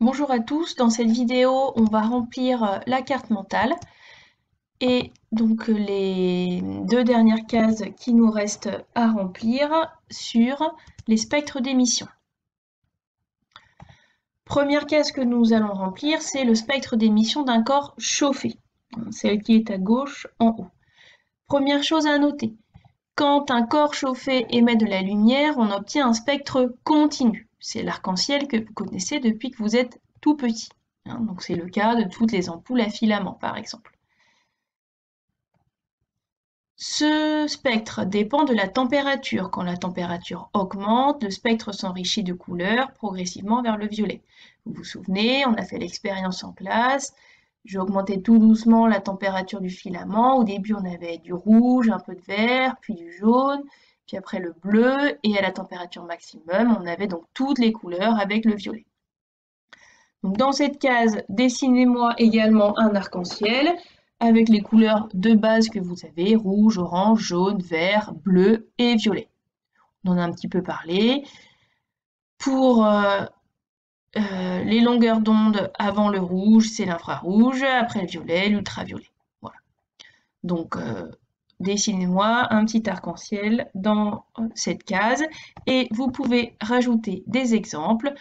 Bonjour à tous, dans cette vidéo on va remplir la carte mentale et donc les deux dernières cases qui nous restent à remplir sur les spectres d'émission. Première case que nous allons remplir, c'est le spectre d'émission d'un corps chauffé, celle qui est à gauche en haut. Première chose à noter, quand un corps chauffé émet de la lumière, on obtient un spectre continu. C'est l'arc-en-ciel que vous connaissez depuis que vous êtes tout petit. Donc c'est le cas de toutes les ampoules à filaments, par exemple. Ce spectre dépend de la température. Quand la température augmente, le spectre s'enrichit de couleurs progressivement vers le violet. Vous vous souvenez, on a fait l'expérience en classe. J'ai augmenté tout doucement la température du filament. Au début, on avait du rouge, un peu de vert, puis du jaune, puis après le bleu. Et à la température maximum, on avait donc toutes les couleurs avec le violet. Donc dans cette case, dessinez-moi également un arc-en-ciel avec les couleurs de base que vous avez, rouge, orange, jaune, vert, bleu et violet. On en a un petit peu parlé. Pour les longueurs d'onde avant le rouge, c'est l'infrarouge, après le violet, l'ultraviolet. Voilà. Donc dessinez-moi un petit arc-en-ciel dans cette case et vous pouvez rajouter des exemples.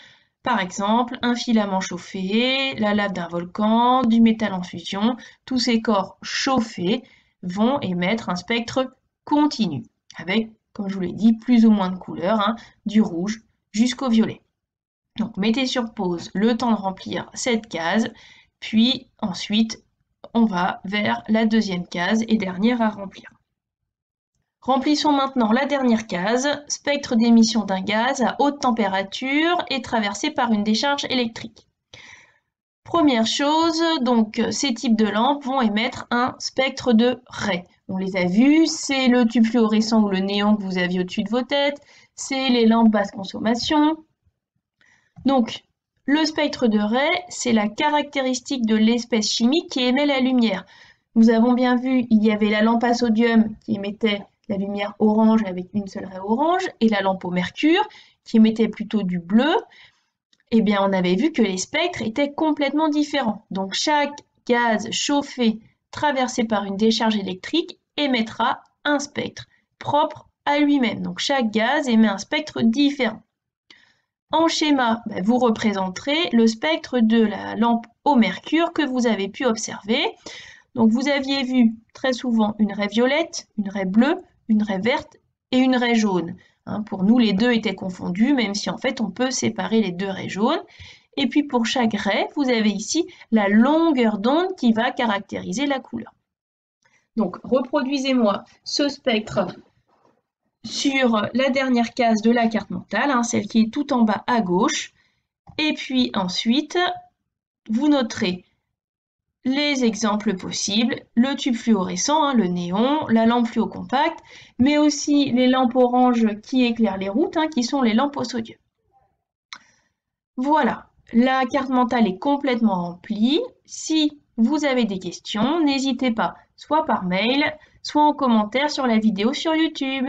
Par exemple, un filament chauffé, la lave d'un volcan, du métal en fusion, tous ces corps chauffés vont émettre un spectre continu, avec, comme je vous l'ai dit, plus ou moins de couleurs, du rouge jusqu'au violet. Donc mettez sur pause le temps de remplir cette case, puis ensuite on va vers la deuxième case et dernière à remplir. Remplissons maintenant la dernière case, spectre d'émission d'un gaz à haute température et traversé par une décharge électrique. Première chose, donc ces types de lampes vont émettre un spectre de raies. On les a vus, c'est le tube fluorescent ou le néon que vous aviez au-dessus de vos têtes, c'est les lampes basse consommation. Donc, le spectre de raies, c'est la caractéristique de l'espèce chimique qui émet la lumière. Nous avons bien vu, il y avait la lampe à sodium qui émettait la lumière orange avec une seule raie orange, et la lampe au mercure qui émettait plutôt du bleu. Eh bien, on avait vu que les spectres étaient complètement différents. Donc, chaque gaz chauffé traversé par une décharge électrique émettra un spectre propre à lui-même. Donc, chaque gaz émet un spectre différent. En schéma, vous représenterez le spectre de la lampe au mercure que vous avez pu observer. Donc vous aviez vu très souvent une raie violette, une raie bleue, une raie verte et une raie jaune. Pour nous, les deux étaient confondus, même si en fait on peut séparer les deux raies jaunes. Et puis pour chaque raie, vous avez ici la longueur d'onde qui va caractériser la couleur. Donc reproduisez-moi ce spectre sur la dernière case de la carte mentale, celle qui est tout en bas à gauche. Et puis ensuite, vous noterez les exemples possibles, le tube fluorescent, le néon, la lampe fluo compacte, mais aussi les lampes oranges qui éclairent les routes, qui sont les lampes au sodium. Voilà, la carte mentale est complètement remplie. Si vous avez des questions, n'hésitez pas, soit par mail, soit en commentaire sur la vidéo sur YouTube.